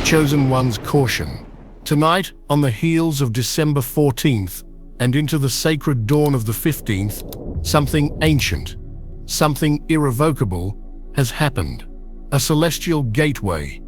Chosen One's caution. Tonight, on the heels of December 14th, and into the sacred dawn of the 15th, something ancient, something irrevocable, has happened. A celestial gateway,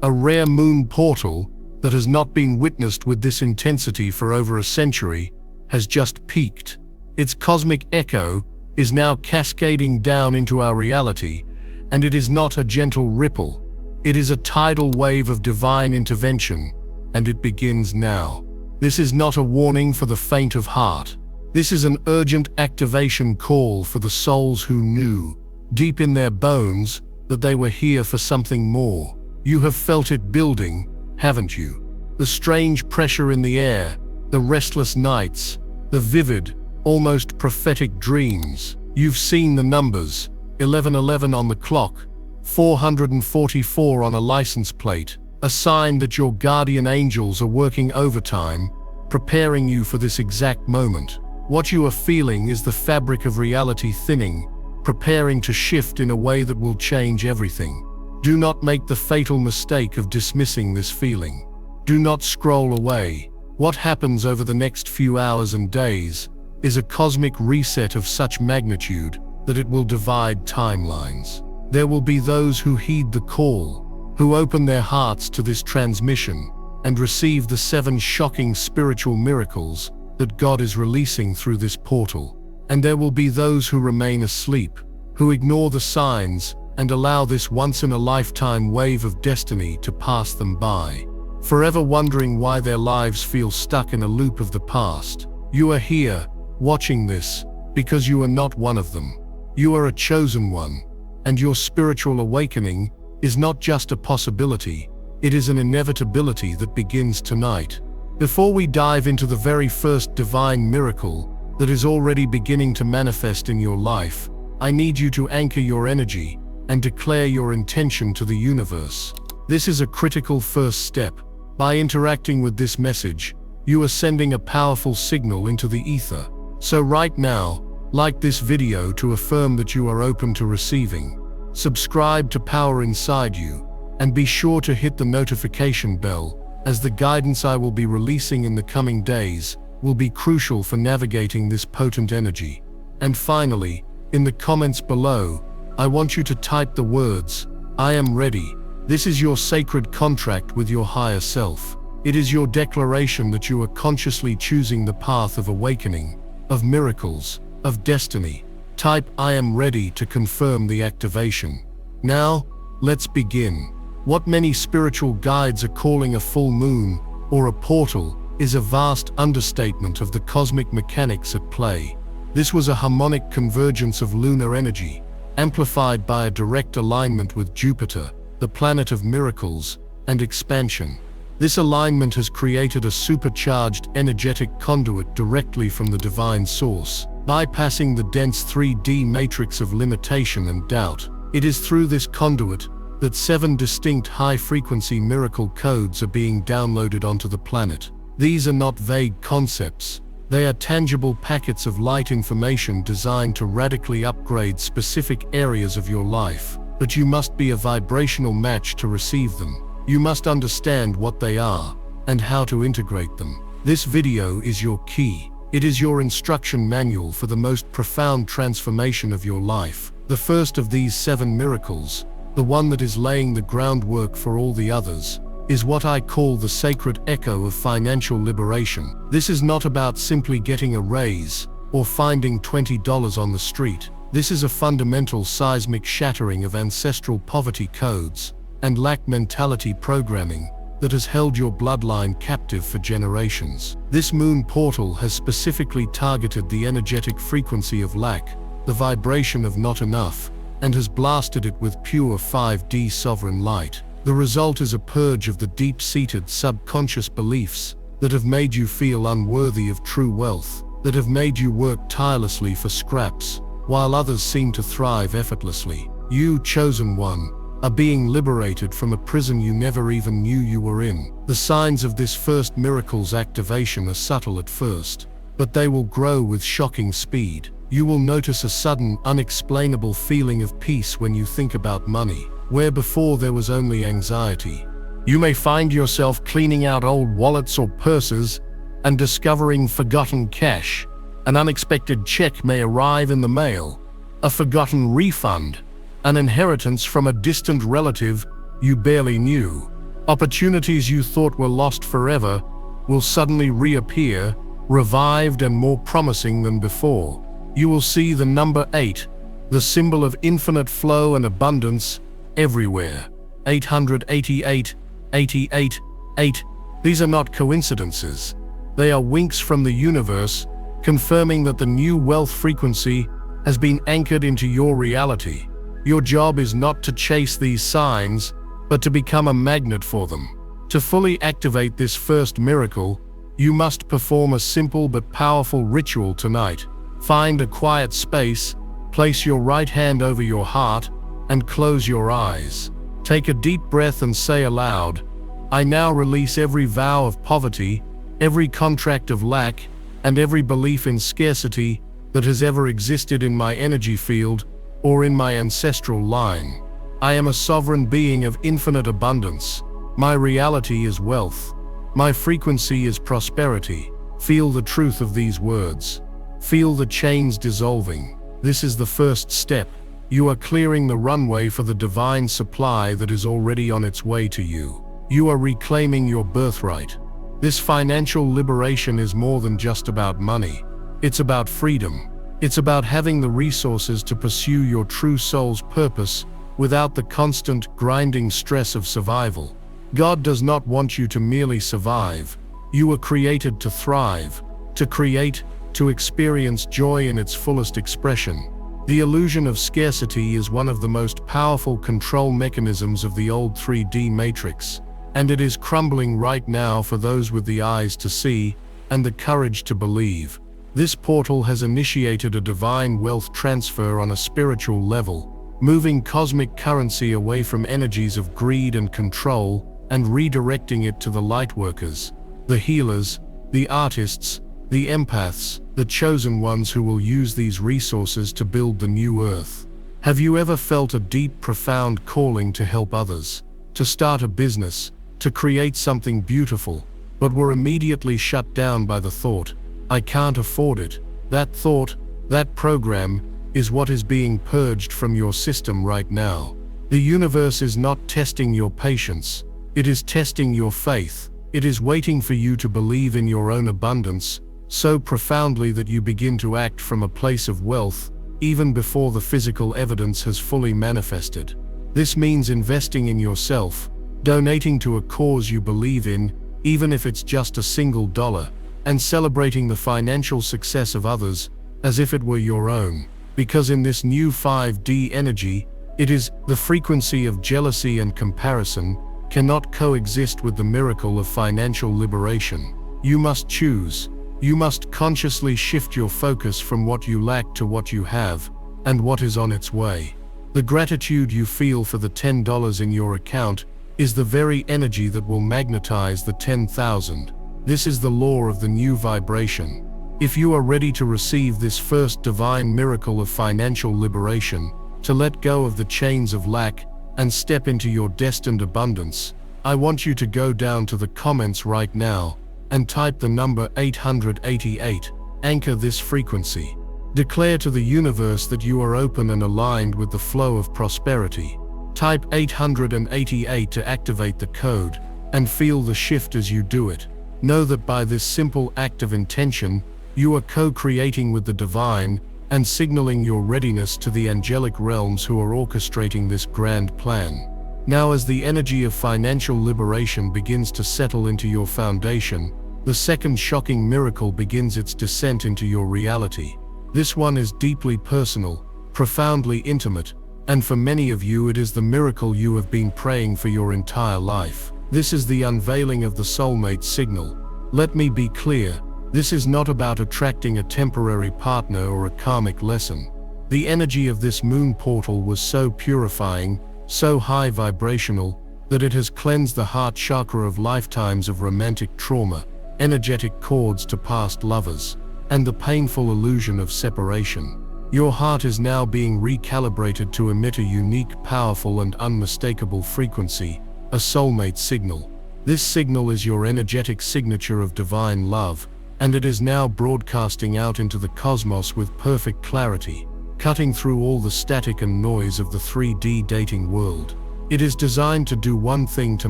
a rare moon portal that has not been witnessed with this intensity for over a century, has just peaked. Its cosmic echo is now cascading down into our reality, and it is not a gentle ripple. It is a tidal wave of divine intervention, and it begins now. This is not a warning for the faint of heart. This is an urgent activation call for the souls who knew, deep in their bones, that they were here for something more. You have felt it building, haven't you? The strange pressure in the air, the restless nights, the vivid, almost prophetic dreams. You've seen the numbers, 1111 on the clock, 444 on a license plate, a sign that your guardian angels are working overtime, preparing you for this exact moment. What you are feeling is the fabric of reality thinning, preparing to shift in a way that will change everything. Do not make the fatal mistake of dismissing this feeling. Do not scroll away. What happens over the next few hours and days is a cosmic reset of such magnitude that it will divide timelines. There will be those who heed the call, who open their hearts to this transmission and receive the 7 shocking spiritual miracles that God is releasing through this portal. And there will be those who remain asleep, who ignore the signs and allow this once-in-a-lifetime wave of destiny to pass them by, forever wondering why their lives feel stuck in a loop of the past. You are here, watching this, because you are not one of them. You are a chosen one, and your spiritual awakening is not just a possibility, it is an inevitability that begins tonight. Before we dive into the very first divine miracle that is already beginning to manifest in your life, I need you to anchor your energy and declare your intention to the universe. This is a critical first step. By interacting with this message, you are sending a powerful signal into the ether. So right now, like this video to affirm that you are open to receiving. Subscribe to Power Inside You, and be sure to hit the notification bell, as the guidance I will be releasing in the coming days will be crucial for navigating this potent energy. And finally, in the comments below, I want you to type the words, "I am ready." This is your sacred contract with your higher self. It is your declaration that you are consciously choosing the path of awakening, of miracles, of destiny. Type "I am ready" to confirm the activation. Now, let's begin. What many spiritual guides are calling a full moon, or a portal, is a vast understatement of the cosmic mechanics at play. This was a harmonic convergence of lunar energy, amplified by a direct alignment with Jupiter, the planet of miracles and expansion. This alignment has created a supercharged energetic conduit directly from the divine source, bypassing the dense 3D matrix of limitation and doubt. It is through this conduit that 7 distinct high-frequency miracle codes are being downloaded onto the planet. These are not vague concepts. They are tangible packets of light information designed to radically upgrade specific areas of your life. But you must be a vibrational match to receive them. You must understand what they are and how to integrate them. This video is your key. It is your instruction manual for the most profound transformation of your life. The first of these 7 miracles, the one that is laying the groundwork for all the others, is what I call the sacred echo of financial liberation. This is not about simply getting a raise or finding $20 on the street. This is a fundamental seismic shattering of ancestral poverty codes and lack mentality programming that has held your bloodline captive for generations. This moon portal has specifically targeted the energetic frequency of lack, the vibration of not enough, and has blasted it with pure 5D sovereign light. The result is a purge of the deep-seated subconscious beliefs that have made you feel unworthy of true wealth, that have made you work tirelessly for scraps, while others seem to thrive effortlessly. You, chosen one, are being liberated from a prison you never even knew you were in. The signs of this first miracle's activation are subtle at first, but they will grow with shocking speed. You will notice a sudden, unexplainable feeling of peace when you think about money, where before there was only anxiety. You may find yourself cleaning out old wallets or purses and discovering forgotten cash. An unexpected check may arrive in the mail, a forgotten refund, an inheritance from a distant relative you barely knew. Opportunities you thought were lost forever will suddenly reappear, revived and more promising than before. You will see the number 8, the symbol of infinite flow and abundance, everywhere. 888, 88, 8. These are not coincidences. They are winks from the universe, confirming that the new wealth frequency has been anchored into your reality. Your job is not to chase these signs, but to become a magnet for them. To fully activate this first miracle, you must perform a simple but powerful ritual tonight. Find a quiet space, place your right hand over your heart, and close your eyes. Take a deep breath and say aloud, "I now release every vow of poverty, every contract of lack, and every belief in scarcity that has ever existed in my energy field or in my ancestral line. I am a sovereign being of infinite abundance. My reality is wealth. My frequency is prosperity." Feel the truth of these words. Feel the chains dissolving. This is the first step. You are clearing the runway for the divine supply that is already on its way to you. You are reclaiming your birthright. This financial liberation is more than just about money. It's about freedom. It's about having the resources to pursue your true soul's purpose without the constant, grinding stress of survival. God does not want you to merely survive. You were created to thrive, to create, to experience joy in its fullest expression. The illusion of scarcity is one of the most powerful control mechanisms of the old 3D matrix, and it is crumbling right now for those with the eyes to see and the courage to believe. This portal has initiated a divine wealth transfer on a spiritual level, moving cosmic currency away from energies of greed and control and redirecting it to the lightworkers, the healers, the artists, the empaths, the chosen ones who will use these resources to build the new earth. Have you ever felt a deep, profound calling to help others, to start a business, to create something beautiful, but were immediately shut down by the thought, "I can't afford it"? That thought, that program, is what is being purged from your system right now. The universe is not testing your patience, it is testing your faith. It is waiting for you to believe in your own abundance so profoundly that you begin to act from a place of wealth, even before the physical evidence has fully manifested. This means investing in yourself, donating to a cause you believe in, even if it's just a single dollar, and celebrating the financial success of others as if it were your own. Because in this new 5D energy, it is the frequency of jealousy and comparison cannot coexist with the miracle of financial liberation. You must choose. You must consciously shift your focus from what you lack to what you have, and what is on its way. The gratitude you feel for the $10 in your account is the very energy that will magnetize the 10,000. This is the law of the new vibration. If you are ready to receive this first divine miracle of financial liberation, to let go of the chains of lack and step into your destined abundance, I want you to go down to the comments right now and type the number 888. Anchor this frequency. Declare to the universe that you are open and aligned with the flow of prosperity. Type 888 to activate the code, and feel the shift as you do it. Know that by this simple act of intention, you are co-creating with the divine and signaling your readiness to the angelic realms who are orchestrating this grand plan. Now, as the energy of financial liberation begins to settle into your foundation, the second shocking miracle begins its descent into your reality. This one is deeply personal, profoundly intimate, and for many of you it is the miracle you have been praying for your entire life. This is the unveiling of the Soulmate signal. Let me be clear, this is not about attracting a temporary partner or a karmic lesson. The energy of this moon portal was so purifying, so high vibrational, that it has cleansed the heart chakra of lifetimes of romantic trauma, energetic cords to past lovers, and the painful illusion of separation. Your heart is now being recalibrated to emit a unique, powerful, and unmistakable frequency, a soulmate signal. This signal is your energetic signature of divine love, and it is now broadcasting out into the cosmos with perfect clarity, cutting through all the static and noise of the 3D dating world. It is designed to do one thing: to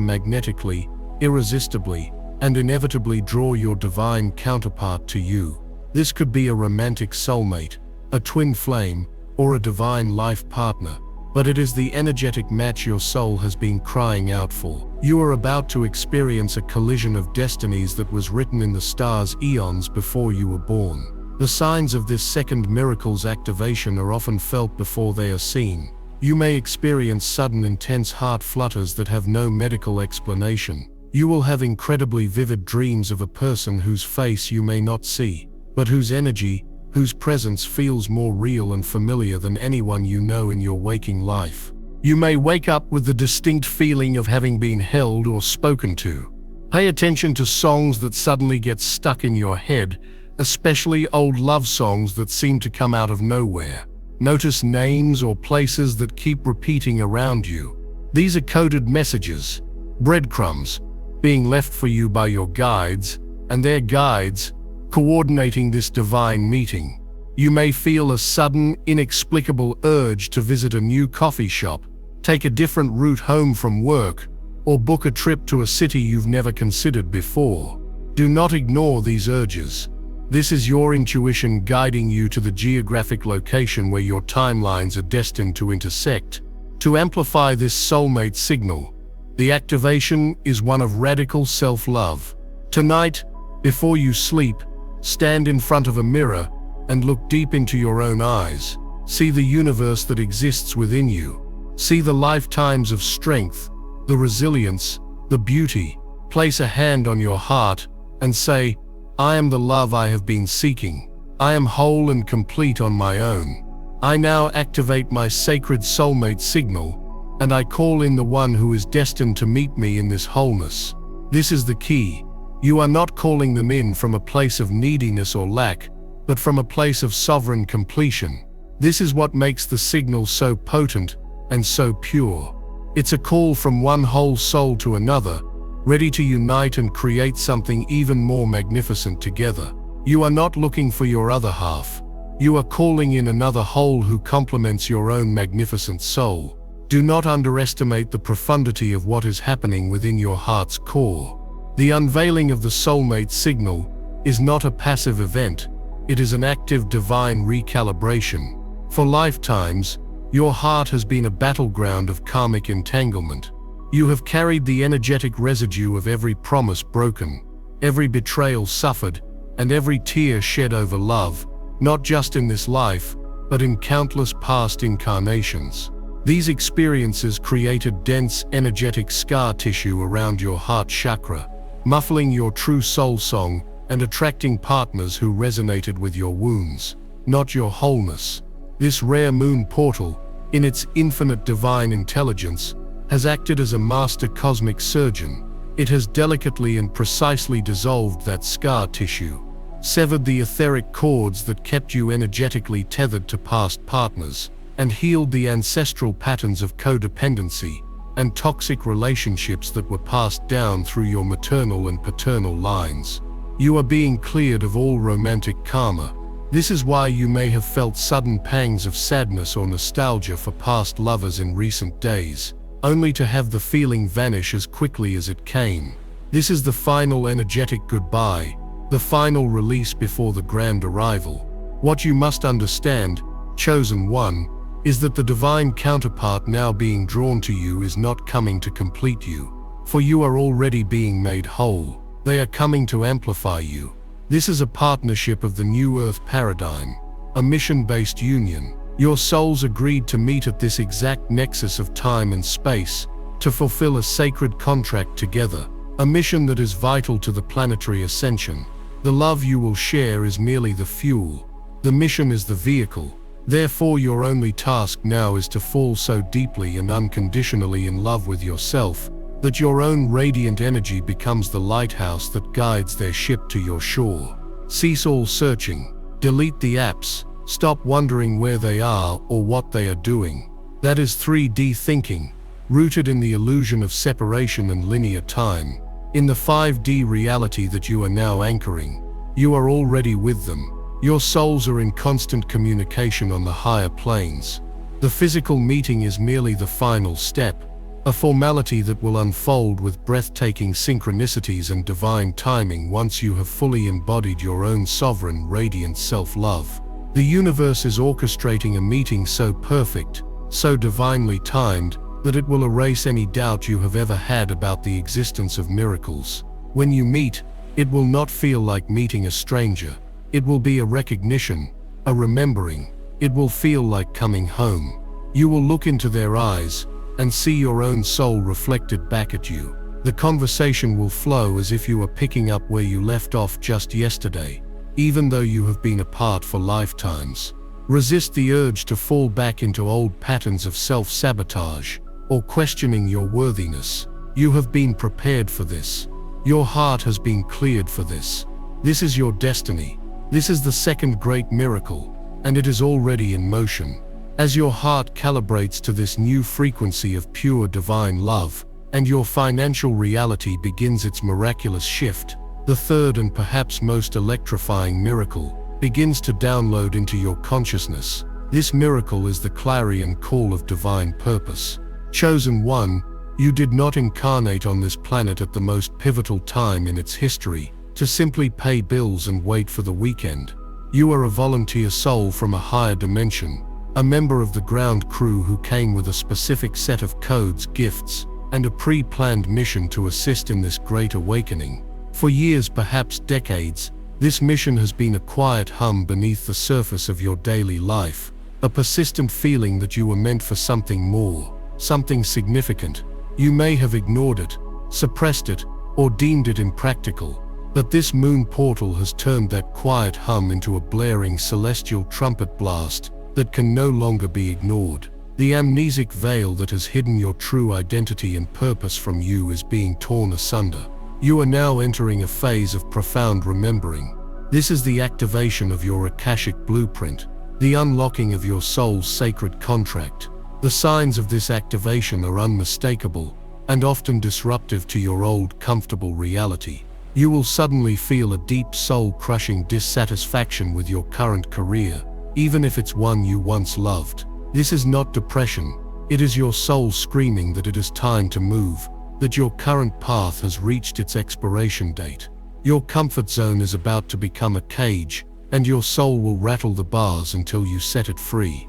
magnetically, irresistibly, and inevitably draw your divine counterpart to you. This could be a romantic soulmate, a twin flame, or a divine life partner, but it is the energetic match your soul has been crying out for. You are about to experience a collision of destinies that was written in the stars eons before you were born. The signs of this second miracle's activation are often felt before they are seen. You may experience sudden intense heart flutters that have no medical explanation. You will have incredibly vivid dreams of a person whose face you may not see, but whose energy, whose presence feels more real and familiar than anyone you know in your waking life. You may wake up with the distinct feeling of having been held or spoken to. Pay attention to songs that suddenly get stuck in your head, especially old love songs that seem to come out of nowhere. Notice names or places that keep repeating around you. These are coded messages, breadcrumbs, being left for you by your guides, and their guides, coordinating this divine meeting. You may feel a sudden, inexplicable urge to visit a new coffee shop, take a different route home from work, or book a trip to a city you've never considered before. Do not ignore these urges. This is your intuition guiding you to the geographic location where your timelines are destined to intersect. To amplify this soulmate signal, the activation is one of radical self-love. Tonight, before you sleep, stand in front of a mirror and look deep into your own eyes. See the universe that exists within you. See the lifetimes of strength, the resilience, the beauty. Place a hand on your heart and say, "I am the love I have been seeking. I am whole and complete on my own. I now activate my sacred soulmate signal, and I call in the one who is destined to meet me in this wholeness." This is the key. You are not calling them in from a place of neediness or lack, but from a place of sovereign completion. This is what makes the signal so potent and so pure. It's a call from one whole soul to another, ready to unite and create something even more magnificent together. You are not looking for your other half. You are calling in another whole who complements your own magnificent soul. Do not underestimate the profundity of what is happening within your heart's core. The unveiling of the soulmate signal is not a passive event, it is an active divine recalibration. For lifetimes, your heart has been a battleground of karmic entanglement. You have carried the energetic residue of every promise broken, every betrayal suffered, and every tear shed over love, not just in this life, but in countless past incarnations. These experiences created dense, energetic scar tissue around your heart chakra, muffling your true soul song and attracting partners who resonated with your wounds, not your wholeness. This rare moon portal, in its infinite divine intelligence, has acted as a master cosmic surgeon. It has delicately and precisely dissolved that scar tissue, severed the etheric cords that kept you energetically tethered to past partners, and healed the ancestral patterns of codependency and toxic relationships that were passed down through your maternal and paternal lines. You are being cleared of all romantic karma. This is why you may have felt sudden pangs of sadness or nostalgia for past lovers in recent days, only to have the feeling vanish as quickly as it came. This is the final energetic goodbye, the final release before the grand arrival. What you must understand, chosen one, is that the divine counterpart now being drawn to you is not coming to complete you, for you are already being made whole. They are coming to amplify you. This is a partnership of the New Earth paradigm, a mission-based union. Your souls agreed to meet at this exact nexus of time and space, to fulfill a sacred contract together, a mission that is vital to the planetary ascension. The love you will share is merely the fuel. The mission is the vehicle. Therefore, your only task now is to fall so deeply and unconditionally in love with yourself that your own radiant energy becomes the lighthouse that guides their ship to your shore. Cease all searching. Delete the apps. Stop wondering where they are or what they are doing. That is 3D thinking. rooted in the illusion of separation and linear time. In the 5D reality that you are now anchoring, you are already with them. Your souls are in constant communication on the higher planes. The physical meeting is merely the final step, a formality that will unfold with breathtaking synchronicities and divine timing once you have fully embodied your own sovereign, radiant self-love. The universe is orchestrating a meeting so perfect, so divinely timed, that it will erase any doubt you have ever had about the existence of miracles. When you meet, it will not feel like meeting a stranger. It will be a recognition, a remembering. It will feel like coming home. You will look into their eyes and see your own soul reflected back at you. The conversation will flow as if you were picking up where you left off just yesterday, even though you have been apart for lifetimes. Resist the urge to fall back into old patterns of self-sabotage or questioning your worthiness. You have been prepared for this. Your heart has been cleared for this. This is your destiny. This is the second great miracle, and it is already in motion. As your heart calibrates to this new frequency of pure divine love, and your financial reality begins its miraculous shift, the third and perhaps most electrifying miracle begins to download into your consciousness. This miracle is the clarion call of divine purpose. Chosen one, you did not incarnate on this planet at the most pivotal time in its history, to simply pay bills and wait for the weekend. You are a volunteer soul from a higher dimension, a member of the ground crew who came with a specific set of codes, gifts, and a pre-planned mission to assist in this great awakening. For years, perhaps decades, this mission has been a quiet hum beneath the surface of your daily life, a persistent feeling that you were meant for something more, something significant. You may have ignored it, suppressed it, or deemed it impractical, but this moon portal has turned that quiet hum into a blaring celestial trumpet blast that can no longer be ignored. The amnesic veil that has hidden your true identity and purpose from you is being torn asunder. You are now entering a phase of profound remembering. This is the activation of your Akashic blueprint, the unlocking of your soul's sacred contract. The signs of this activation are unmistakable and often disruptive to your old, comfortable reality. You will suddenly feel a deep, soul-crushing dissatisfaction with your current career, even if it's one you once loved. This is not depression. It is your soul screaming that it is time to move, that your current path has reached its expiration date. Your comfort zone is about to become a cage, and your soul will rattle the bars until you set it free.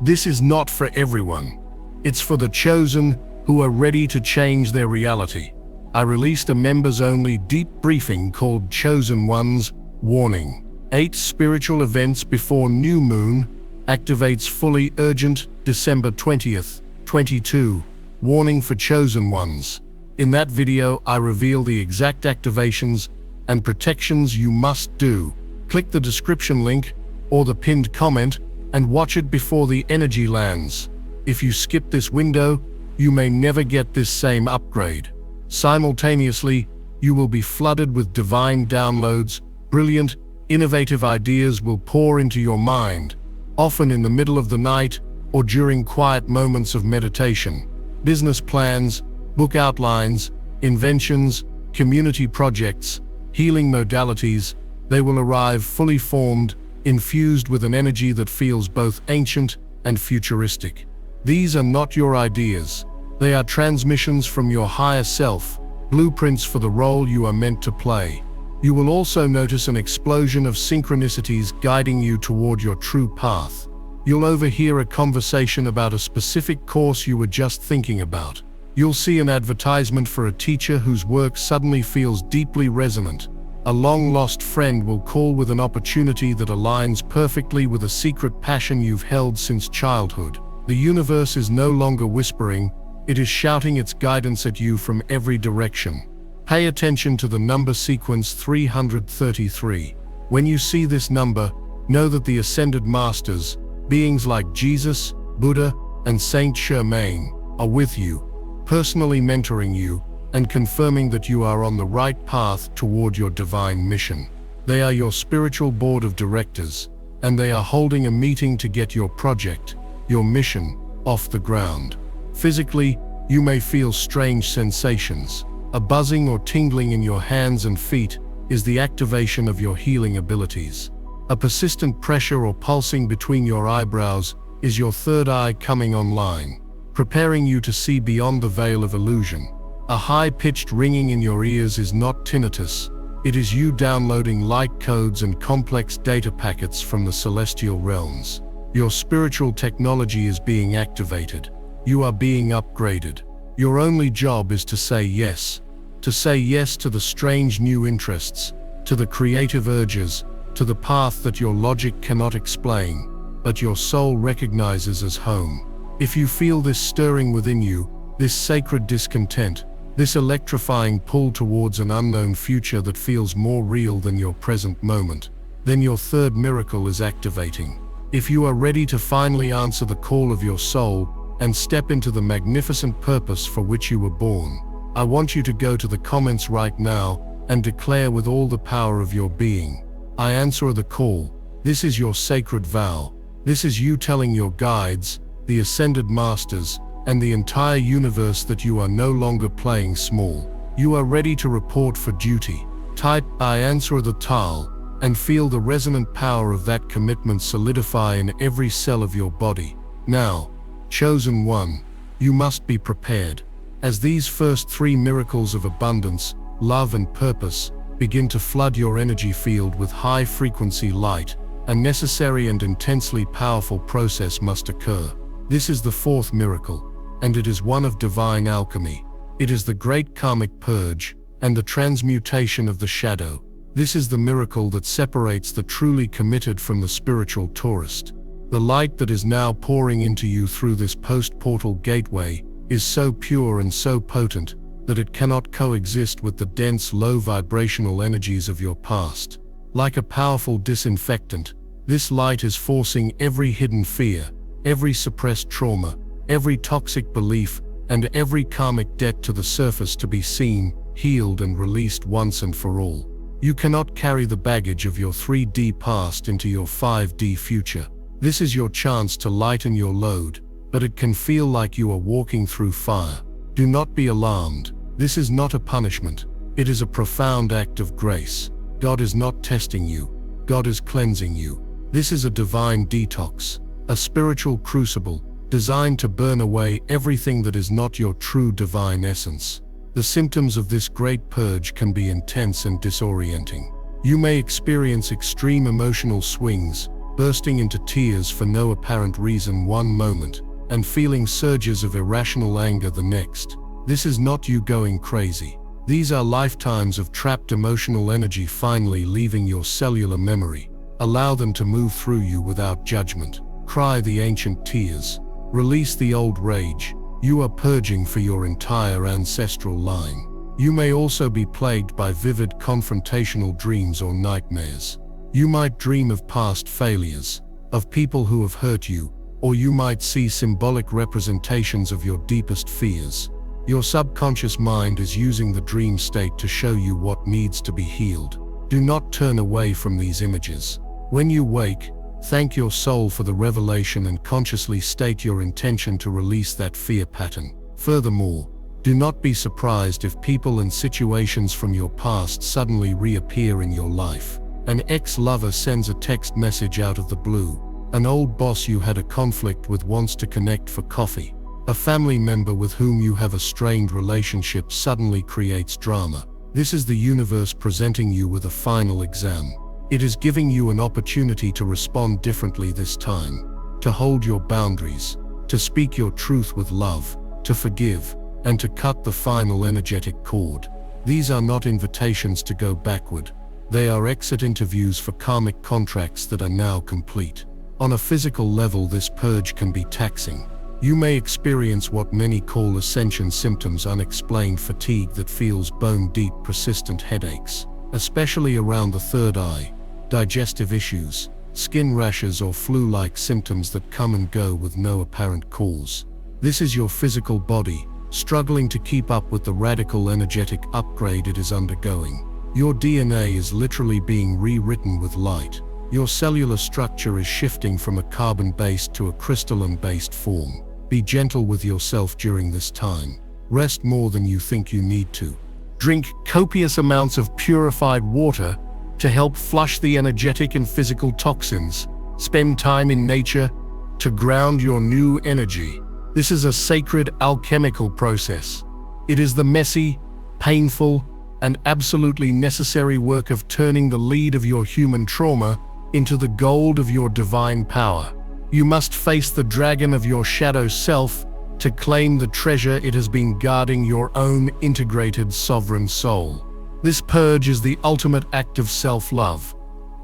This is not for everyone. It's for the chosen who are ready to change their reality. I released a members-only deep briefing called Chosen Ones. Warning: 8 spiritual events before new moon activates fully urgent, December 20th, 22. Warning for chosen ones. In that video, I reveal the exact activations and protections you must do. Click the description link or the pinned comment and watch it before the energy lands. If you skip this window, you may never get this same upgrade. Simultaneously, you will be flooded with divine downloads. Brilliant, innovative ideas will pour into your mind, often in the middle of the night or during quiet moments of meditation. Business plans, book outlines, inventions, community projects, healing modalities, they will arrive fully formed, infused with an energy that feels both ancient and futuristic. These are not your ideas. They are transmissions from your higher self, blueprints for the role you are meant to play. You will also notice an explosion of synchronicities guiding you toward your true path. You'll overhear a conversation about a specific course you were just thinking about. You'll see an advertisement for a teacher whose work suddenly feels deeply resonant. A long-lost friend will call with an opportunity that aligns perfectly with a secret passion you've held since childhood. The universe is no longer whispering, it is shouting its guidance at you from every direction. Pay attention to the number sequence 333. When you see this number, know that the Ascended Masters, beings like Jesus, Buddha, and Saint Germain, are with you, personally mentoring you, and confirming that you are on the right path toward your divine mission. They are your spiritual board of directors, and they are holding a meeting to get your project, your mission, off the ground. Physically, You may feel strange sensations. A buzzing or tingling in your hands and feet is the activation of your healing abilities. A persistent pressure or pulsing between your eyebrows is your third eye coming online, preparing you to see beyond the veil of illusion. A high-pitched ringing in your ears is not tinnitus. It is you downloading light codes and complex data packets from the celestial realms. Your spiritual technology is being activated. You are being upgraded. Your only job is to say yes. To say yes to the strange new interests, to the creative urges, to the path that your logic cannot explain, but your soul recognizes as home. If you feel this stirring within you, this sacred discontent, this electrifying pull towards an unknown future that feels more real than your present moment, then your third miracle is activating. If you are ready to finally answer the call of your soul and step into the magnificent purpose for which you were born, I want you to go to the comments right now and declare with all the power of your being, I answer the call. This is your sacred vow. This is you telling your guides, the ascended masters, and the entire universe that you are no longer playing small. You are ready to report for duty. Type I answer the Tal and feel the resonant power of that commitment solidify in every cell of your body. Now, chosen one, you must be prepared. As these first three miracles of abundance, love and purpose begin to flood your energy field with high-frequency light, a necessary and intensely powerful process must occur. This is the fourth miracle, and it is one of divine alchemy. It is the great karmic purge and the transmutation of the shadow. This is the miracle that separates the truly committed from the spiritual tourist. The light that is now pouring into you through this post-portal gateway is so pure and so potent that it cannot coexist with the dense, low vibrational energies of your past. Like a powerful disinfectant, this light is forcing every hidden fear, every suppressed trauma, every toxic belief, and every karmic debt to the surface to be seen, healed, and released once and for all. You cannot carry the baggage of your 3D past into your 5D future. This is your chance to lighten your load, but it can feel like you are walking through fire. Do not be alarmed. This is not a punishment. It is a profound act of grace. God is not testing you. God is cleansing you. This is a divine detox, a spiritual crucible designed to burn away everything that is not your true divine essence. The symptoms of this great purge can be intense and disorienting. You may experience extreme emotional swings, bursting into tears for no apparent reason one moment, and feeling surges of irrational anger the next. This is not you going crazy. These are lifetimes of trapped emotional energy finally leaving your cellular memory. Allow them to move through you without judgment. Cry the ancient tears. Release the old rage. You are purging for your entire ancestral line. You may also be plagued by vivid confrontational dreams or nightmares. You might dream of past failures, of people who have hurt you, or you might see symbolic representations of your deepest fears. Your subconscious mind is using the dream state to show you what needs to be healed. Do not turn away from these images. When you wake, thank your soul for the revelation and consciously state your intention to release that fear pattern. Furthermore, do not be surprised if people and situations from your past suddenly reappear in your life. An ex-lover sends a text message out of the blue. An old boss you had a conflict with wants to connect for coffee. A family member with whom you have a strained relationship suddenly creates drama. This is the universe presenting you with a final exam. It is giving you an opportunity to respond differently this time, to hold your boundaries, to speak your truth with love, to forgive, and to cut the final energetic cord. These are not invitations to go backward. They are exit interviews for karmic contracts that are now complete. On a physical level, this purge can be taxing. You may experience what many call ascension symptoms: unexplained fatigue that feels bone-deep, persistent headaches, especially around the third eye, digestive issues, skin rashes, or flu-like symptoms that come and go with no apparent cause. This is your physical body, struggling to keep up with the radical energetic upgrade it is undergoing. Your DNA is literally being rewritten with light. Your cellular structure is shifting from a carbon-based to a crystalline-based form. Be gentle with yourself during this time. Rest more than you think you need to. Drink copious amounts of purified water to help flush the energetic and physical toxins. Spend time in nature to ground your new energy. This is a sacred alchemical process. It is the messy, painful, and absolutely necessary work of turning the lead of your human trauma into the gold of your divine power. You must face the dragon of your shadow self to claim the treasure it has been guarding, your own integrated sovereign soul. This purge is the ultimate act of self-love,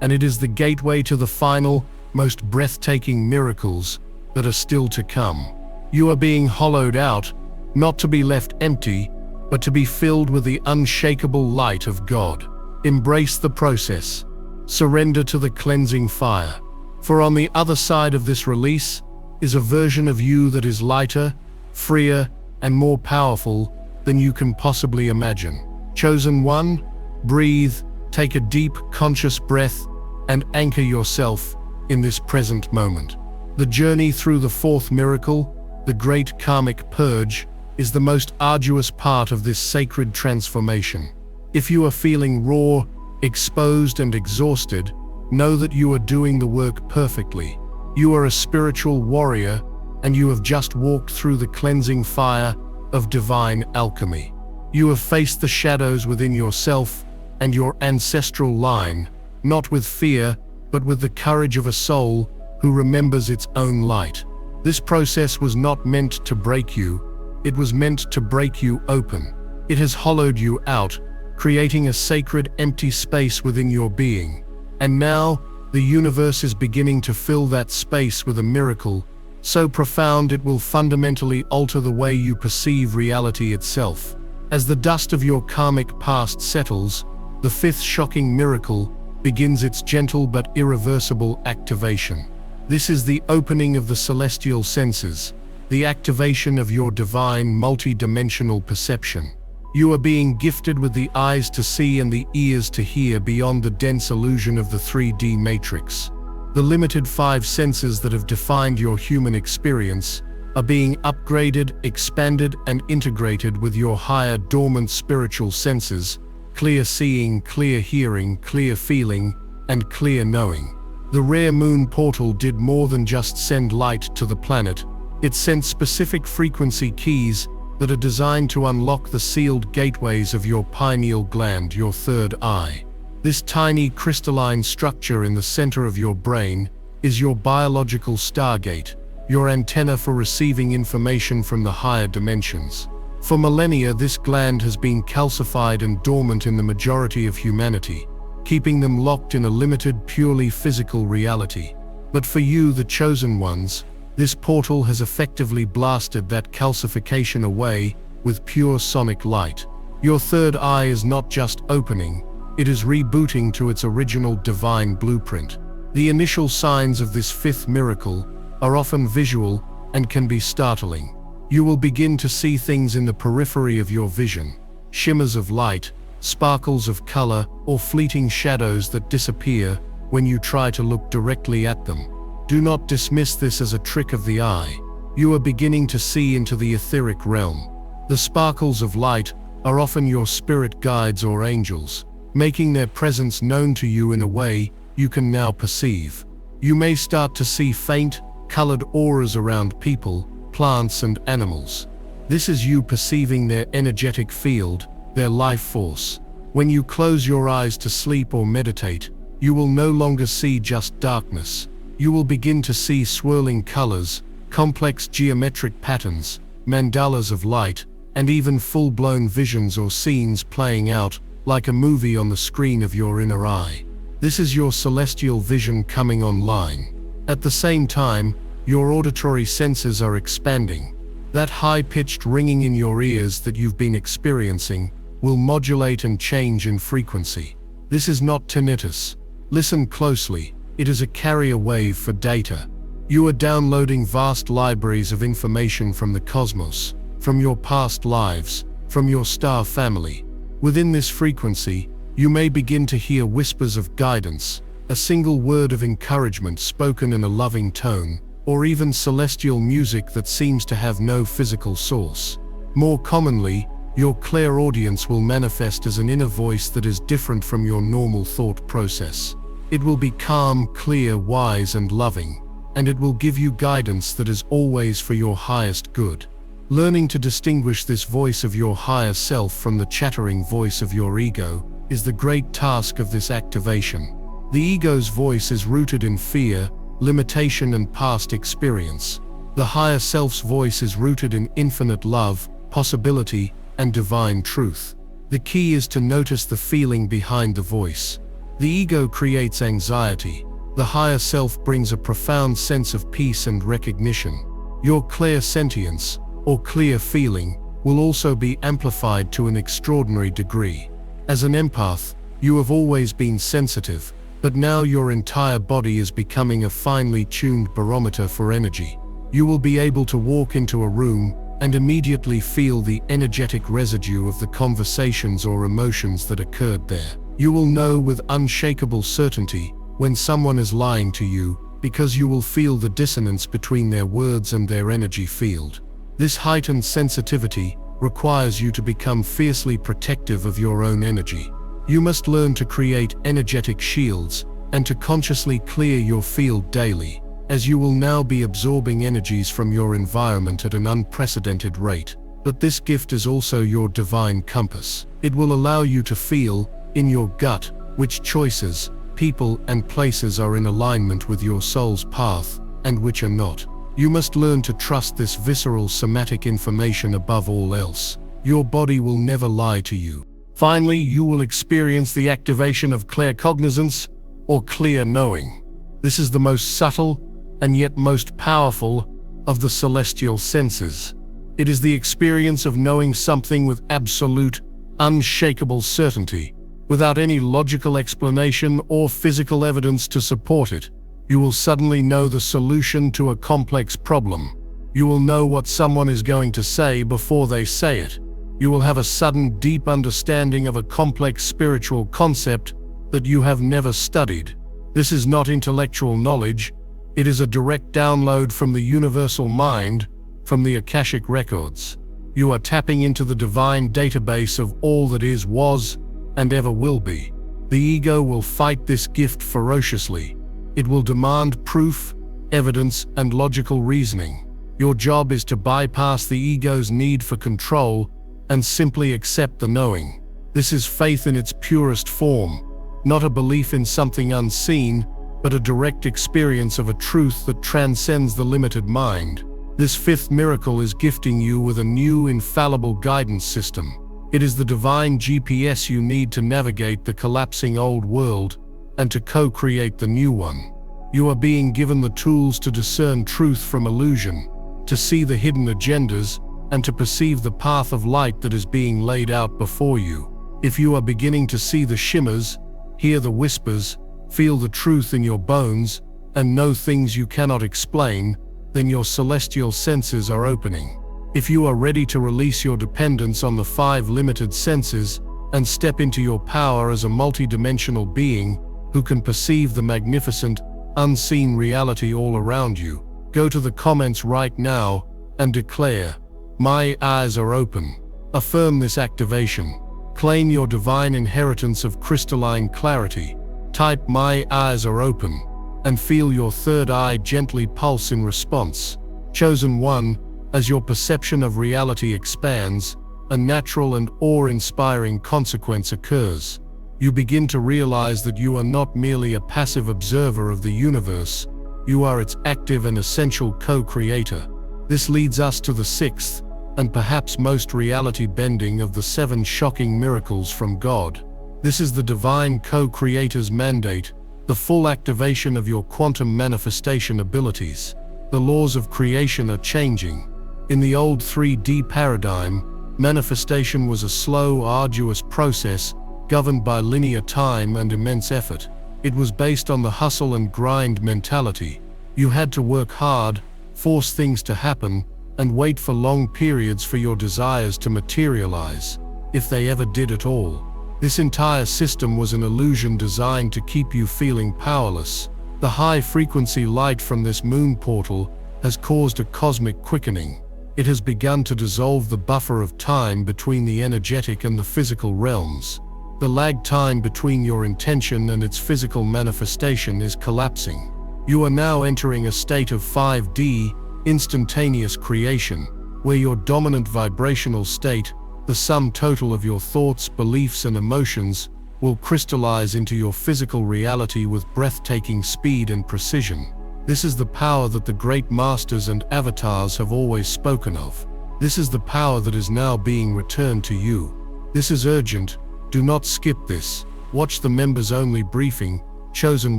and it is the gateway to the final, most breathtaking miracles that are still to come. You are being hollowed out, not to be left empty, but to be filled with the unshakable light of God. Embrace the process. Surrender to the cleansing fire. For on the other side of this release is a version of you that is lighter, freer, and more powerful than you can possibly imagine. Chosen one, breathe, take a deep, conscious breath, and anchor yourself in this present moment. The journey through the fourth miracle, the great karmic purge, is the most arduous part of this sacred transformation. If you are feeling raw, exposed, and exhausted, know that you are doing the work perfectly. You are a spiritual warrior, and you have just walked through the cleansing fire of divine alchemy. You have faced the shadows within yourself and your ancestral line, not with fear, but with the courage of a soul who remembers its own light. This process was not meant to break you, it was meant to break you open. It has hollowed you out, creating a sacred empty space within your being. And now, the universe is beginning to fill that space with a miracle so profound it will fundamentally alter the way you perceive reality itself. As the dust of your karmic past settles, the fifth shocking miracle begins its gentle but irreversible activation. This is the opening of the celestial senses, the activation of your divine multi-dimensional perception. You are being gifted with the eyes to see and the ears to hear beyond the dense illusion of the 3D matrix. The limited five senses that have defined your human experience are being upgraded, expanded, and integrated with your higher dormant spiritual senses: clear seeing, clear hearing, clear feeling, and clear knowing. The rare moon portal did more than just send light to the planet. It sent specific frequency keys that are designed to unlock the sealed gateways of your pineal gland, your third eye. This tiny crystalline structure in the center of your brain is your biological stargate, your antenna for receiving information from the higher dimensions. For millennia, this gland has been calcified and dormant in the majority of humanity, keeping them locked in a limited, purely physical reality. But for you, the chosen ones, this portal has effectively blasted that calcification away with pure sonic light. Your third eye is not just opening, it is rebooting to its original divine blueprint. The initial signs of this fifth miracle are often visual and can be startling. You will begin to see things in the periphery of your vision, shimmers of light, sparkles of color, or fleeting shadows that disappear when you try to look directly at them. Do not dismiss this as a trick of the eye. You are beginning to see into the etheric realm. The sparkles of light are often your spirit guides or angels, making their presence known to you in a way you can now perceive. You may start to see faint, colored auras around people, plants, and animals. This is you perceiving their energetic field, their life force. When you close your eyes to sleep or meditate, you will no longer see just darkness. You will begin to see swirling colors, complex geometric patterns, mandalas of light, and even full-blown visions or scenes playing out like a movie on the screen of your inner eye. This is your celestial vision coming online. At the same time, your auditory senses are expanding. That high-pitched ringing in your ears that you've been experiencing will modulate and change in frequency. This is not tinnitus. Listen closely. It is a carrier wave for data. You are downloading vast libraries of information from the cosmos, from your past lives, from your star family. Within this frequency, you may begin to hear whispers of guidance, a single word of encouragement spoken in a loving tone, or even celestial music that seems to have no physical source. More commonly, your clairaudience will manifest as an inner voice that is different from your normal thought process. It will be calm, clear, wise, and loving, and it will give you guidance that is always for your highest good. Learning to distinguish this voice of your higher self from the chattering voice of your ego is the great task of this activation. The ego's voice is rooted in fear, limitation, and past experience. The higher self's voice is rooted in infinite love, possibility, and divine truth. The key is to notice the feeling behind the voice. The ego creates anxiety. The higher self brings a profound sense of peace and recognition. Your clairsentience, or clear feeling, will also be amplified to an extraordinary degree. As an empath, you have always been sensitive, but now your entire body is becoming a finely tuned barometer for energy. You will be able to walk into a room and immediately feel the energetic residue of the conversations or emotions that occurred there. You will know with unshakable certainty when someone is lying to you, because you will feel the dissonance between their words and their energy field. This heightened sensitivity requires you to become fiercely protective of your own energy. You must learn to create energetic shields and to consciously clear your field daily, as you will now be absorbing energies from your environment at an unprecedented rate. But this gift is also your divine compass. It will allow you to feel, in your gut, which choices, people, and places are in alignment with your soul's path, and which are not. You must learn to trust this visceral somatic information above all else. Your body will never lie to you. Finally, you will experience the activation of claircognizance, or clear knowing. This is the most subtle, and yet most powerful, of the celestial senses. It is the experience of knowing something with absolute, unshakable certainty, without any logical explanation or physical evidence to support it. You will suddenly know the solution to a complex problem. You will know what someone is going to say before they say it. You will have a sudden deep understanding of a complex spiritual concept that you have never studied. This is not intellectual knowledge. It is a direct download from the universal mind, from the Akashic records. You are tapping into the divine database of all that is, was, and ever will be. The ego will fight this gift ferociously. It will demand proof, evidence, and logical reasoning. Your job is to bypass the ego's need for control and simply accept the knowing. This is faith in its purest form, not a belief in something unseen, but a direct experience of a truth that transcends the limited mind. This fifth miracle is gifting you with a new infallible guidance system. It is the divine GPS you need to navigate the collapsing old world and to co-create the new one. You are being given the tools to discern truth from illusion, to see the hidden agendas, and to perceive the path of light that is being laid out before you. If you are beginning to see the shimmers, hear the whispers, feel the truth in your bones, and know things you cannot explain, then your celestial senses are opening. If you are ready to release your dependence on the 5 limited senses and step into your power as a multidimensional being who can perceive the magnificent, unseen reality all around you, go to the comments right now and declare, "My eyes are open." Affirm this activation. Claim your divine inheritance of crystalline clarity. Type "My eyes are open" and feel your third eye gently pulse in response. Chosen one, as your perception of reality expands, a natural and awe-inspiring consequence occurs. You begin to realize that you are not merely a passive observer of the universe, you are its active and essential co-creator. This leads us to the 6th, and perhaps most reality-bending of the 7 shocking miracles from God. This is the divine co-creator's mandate, the full activation of your quantum manifestation abilities. The laws of creation are changing. In the old 3D paradigm, manifestation was a slow, arduous process governed by linear time and immense effort. It was based on the hustle and grind mentality. You had to work hard, force things to happen, and wait for long periods for your desires to materialize, if they ever did at all. This entire system was an illusion designed to keep you feeling powerless, The high-frequency light from this moon portal has caused a cosmic quickening. It has begun to dissolve the buffer of time between the energetic and the physical realms. The lag time between your intention and its physical manifestation is collapsing. You are now entering a state of 5D, instantaneous creation, where your dominant vibrational state, the sum total of your thoughts, beliefs, and emotions, will crystallize into your physical reality with breathtaking speed and precision. This is the power that the great masters and avatars have always spoken of. This is the power that is now being returned to you. This is urgent. Do not skip this. Watch the members-only briefing, Chosen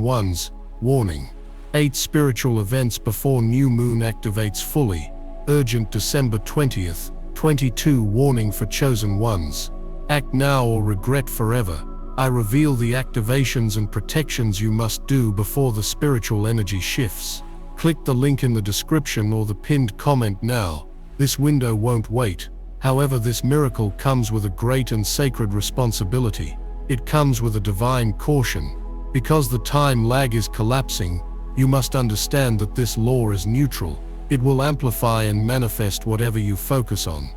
Ones, warning. 8 spiritual events before new moon activates fully. Urgent December 20th, 22 warning for Chosen Ones. Act now or regret forever. I reveal the activations and protections you must do before the spiritual energy shifts. Click the link in the description or the pinned comment now. This window won't wait. However, this miracle comes with a great and sacred responsibility. It comes with a divine caution. Because the time lag is collapsing, you must understand that this law is neutral. It will amplify and manifest whatever you focus on.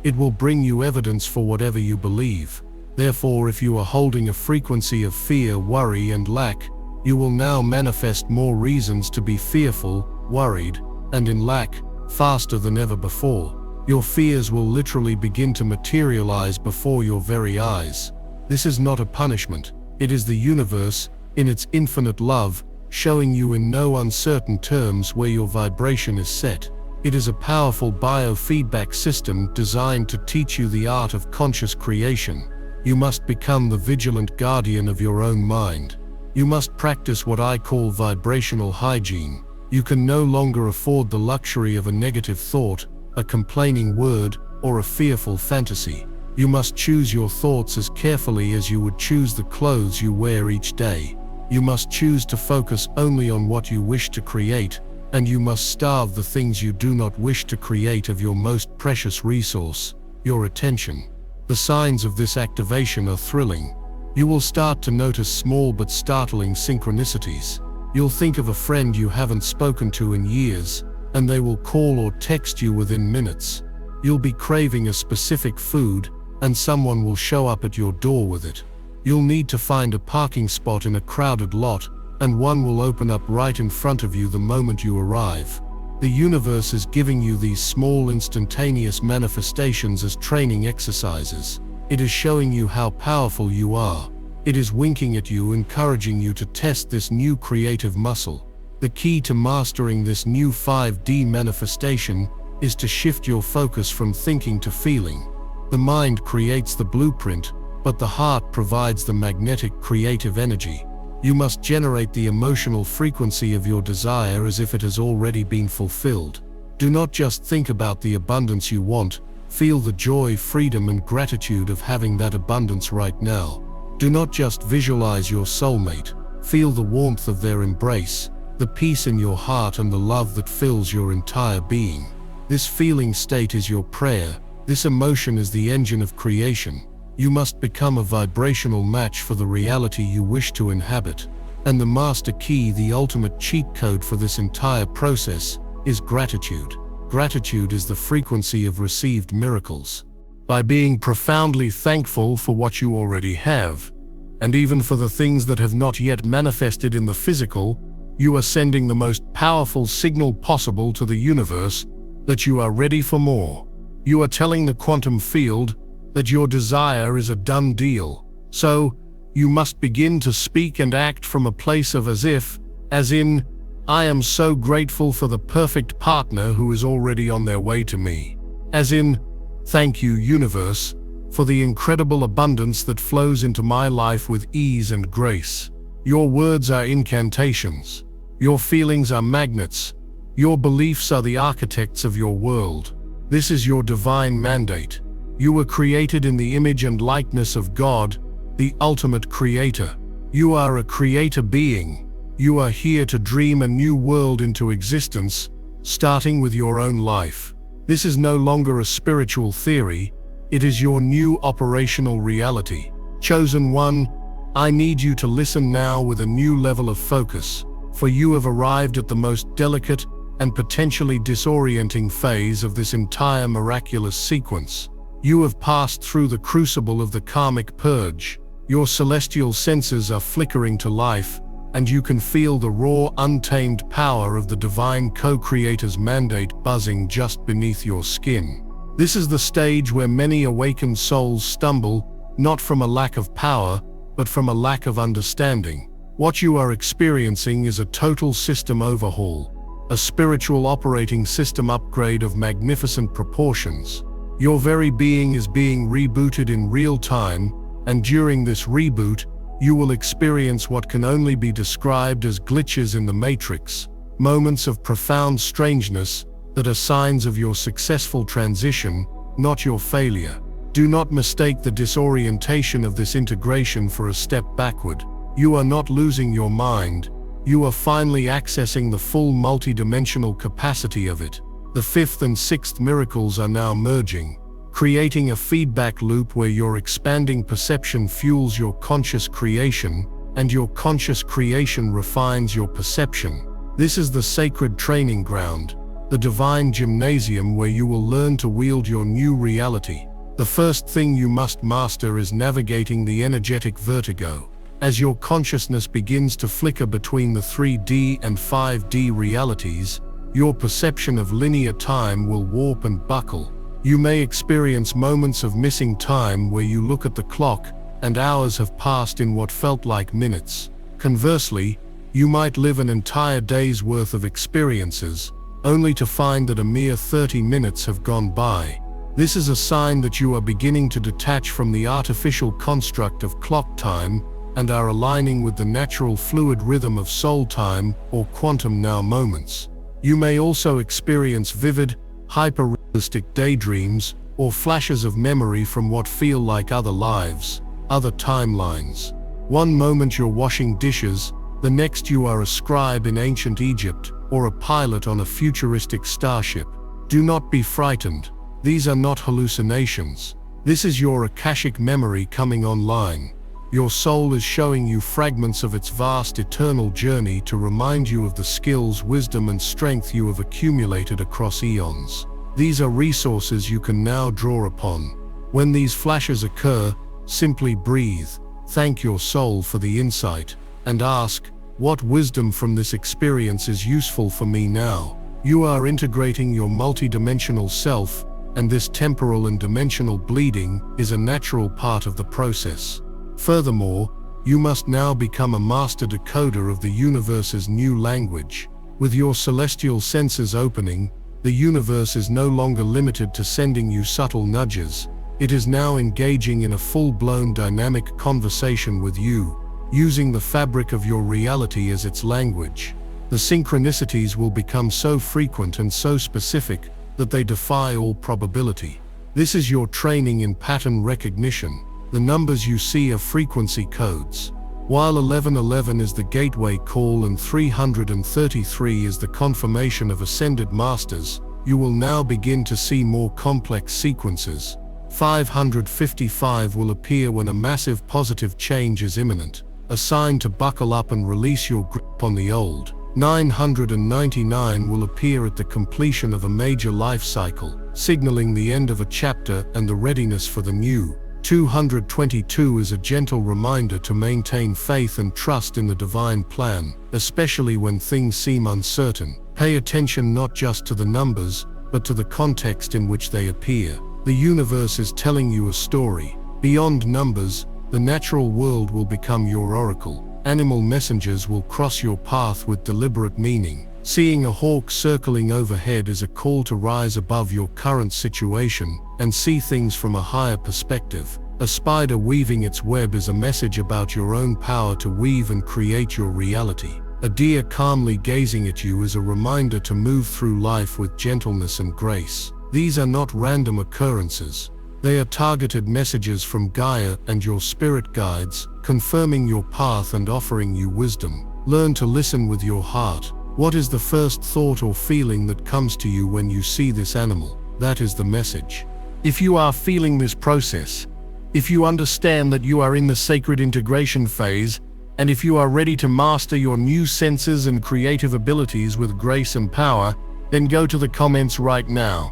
It will bring you evidence for whatever you believe. Therefore, if you are holding a frequency of fear, worry, and lack, you will now manifest more reasons to be fearful, worried, and in lack, faster than ever before. Your fears will literally begin to materialize before your very eyes. This is not a punishment. It is the universe, in its infinite love, showing you in no uncertain terms where your vibration is set. It is a powerful biofeedback system designed to teach you the art of conscious creation. You must become the vigilant guardian of your own mind. You must practice what I call vibrational hygiene. You can no longer afford the luxury of a negative thought, a complaining word, or a fearful fantasy. You must choose your thoughts as carefully as you would choose the clothes you wear each day. You must choose to focus only on what you wish to create, and you must starve the things you do not wish to create of your most precious resource, your attention. The signs of this activation are thrilling. You will start to notice small but startling synchronicities. You'll think of a friend you haven't spoken to in years, and they will call or text you within minutes. You'll be craving a specific food, and someone will show up at your door with it. You'll need to find a parking spot in a crowded lot, and one will open up right in front of you the moment you arrive. The universe is giving you these small instantaneous manifestations as training exercises. It is showing you how powerful you are. It is winking at you, encouraging you to test this new creative muscle. The key to mastering this new 5D manifestation is to shift your focus from thinking to feeling. The mind creates the blueprint, but the heart provides the magnetic creative energy. You must generate the emotional frequency of your desire as if it has already been fulfilled. Do not just think about the abundance you want, feel the joy, freedom, and gratitude of having that abundance right now. Do not just visualize your soulmate, feel the warmth of their embrace, the peace in your heart, and the love that fills your entire being. This feeling state is your prayer. This emotion is the engine of creation. You must become a vibrational match for the reality you wish to inhabit. And the master key, the ultimate cheat code for this entire process, is gratitude. Gratitude is the frequency of received miracles. By being profoundly thankful for what you already have, and even for the things that have not yet manifested in the physical, you are sending the most powerful signal possible to the universe that you are ready for more. You are telling the quantum field that your desire is a done deal. So, you must begin to speak and act from a place of as in, I am so grateful for the perfect partner who is already on their way to me. As in, thank you, universe, for the incredible abundance that flows into my life with ease and grace. Your words are incantations. Your feelings are magnets. Your beliefs are the architects of your world. This is your divine mandate. You were created in the image and likeness of God, the ultimate creator. You are a creator being. You are here to dream a new world into existence, starting with your own life. This is no longer a spiritual theory. It is your new operational reality. Chosen One, I need you to listen now with a new level of focus. for you have arrived at the most delicate and potentially disorienting phase of this entire miraculous sequence. You have passed through the crucible of the karmic purge. Your celestial senses are flickering to life, and you can feel the raw, untamed power of the divine co-creator's mandate buzzing just beneath your skin. This is the stage where many awakened souls stumble, not from a lack of power, but from a lack of understanding. What you are experiencing is a total system overhaul, a spiritual operating system upgrade of magnificent proportions. Your very being is being rebooted in real time, and during this reboot, you will experience what can only be described as glitches in the matrix, moments of profound strangeness that are signs of your successful transition, not your failure. Do not mistake the disorientation of this integration for a step backward. You are not losing your mind, you are finally accessing the full multidimensional capacity of it. The fifth and sixth miracles are now merging, creating a feedback loop where your expanding perception fuels your conscious creation, and your conscious creation refines your perception. This is the sacred training ground, the divine gymnasium where you will learn to wield your new reality. The first thing you must master is navigating the energetic vertigo. As your consciousness begins to flicker between the 3D and 5D realities, your perception of linear time will warp and buckle. You may experience moments of missing time where you look at the clock and hours have passed in what felt like minutes. Conversely, you might live an entire day's worth of experiences, only to find that a mere 30 minutes have gone by. This is a sign that you are beginning to detach from the artificial construct of clock time and are aligning with the natural fluid rhythm of soul time or quantum now moments. You may also experience vivid, hyper-realistic daydreams or flashes of memory from what feel like other lives, other timelines. One moment you're washing dishes, the next you are a scribe in ancient Egypt or a pilot on a futuristic starship. Do not be frightened. These are not hallucinations. This is your Akashic memory coming online. Your soul is showing you fragments of its vast eternal journey to remind you of the skills, wisdom, and strength you have accumulated across eons. These are resources you can now draw upon. When these flashes occur, simply breathe, thank your soul for the insight, and ask, what wisdom from this experience is useful for me now? You are integrating your multidimensional self, and this temporal and dimensional bleeding is a natural part of the process. Furthermore, you must now become a master decoder of the universe's new language. With your celestial senses opening, the universe is no longer limited to sending you subtle nudges. It is now engaging in a full-blown dynamic conversation with you, using the fabric of your reality as its language. The synchronicities will become so frequent and so specific that they defy all probability. This is your training in pattern recognition. The numbers you see are frequency codes. While 1111 is the gateway call and 333 is the confirmation of ascended masters, you will now begin to see more complex sequences. 555 will appear when a massive positive change is imminent, a sign to buckle up and release your grip on the old. 999 will appear at the completion of a major life cycle, signaling the end of a chapter and the readiness for the new. 222 is a gentle reminder to maintain faith and trust in the divine plan, especially when things seem uncertain. Pay attention not just to the numbers, but to the context in which they appear. The universe is telling you a story. Beyond numbers, the natural world will become your oracle. Animal messengers will cross your path with deliberate meaning. Seeing a hawk circling overhead is a call to rise above your current situation and see things from a higher perspective. A spider weaving its web is a message about your own power to weave and create your reality. A deer calmly gazing at you is a reminder to move through life with gentleness and grace. These are not random occurrences. They are targeted messages from Gaia and your spirit guides, confirming your path and offering you wisdom. Learn to listen with your heart. What is the first thought or feeling that comes to you when you see this animal? That is the message. If you are feeling this process, if you understand that you are in the sacred integration phase, And if you are ready to master your new senses and creative abilities with grace and power, then go to the comments right now.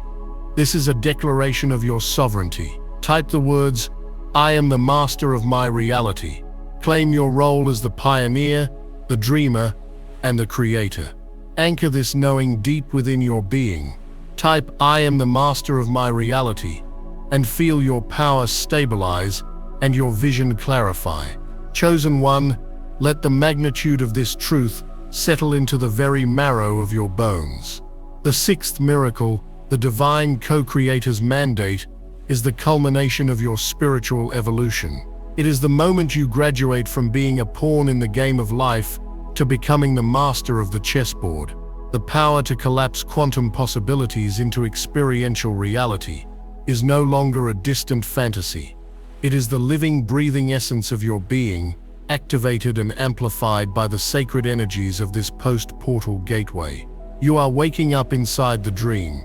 This is a declaration of your sovereignty. Type the words, "I am the master of my reality." Claim your role as the pioneer, the dreamer, and the creator. Anchor this knowing deep within your being. Type, "I am the master of my reality," and feel your power stabilize and your vision clarify. Chosen one, let the magnitude of this truth settle into the very marrow of your bones. The sixth miracle, the divine co-creator's mandate, is the culmination of your spiritual evolution. It is the moment you graduate from being a pawn in the game of life to becoming the master of the chessboard. The power to collapse quantum possibilities into experiential reality is no longer a distant fantasy. It is the living, breathing essence of your being, activated and amplified by the sacred energies of this post-portal gateway. You are waking up inside the dream,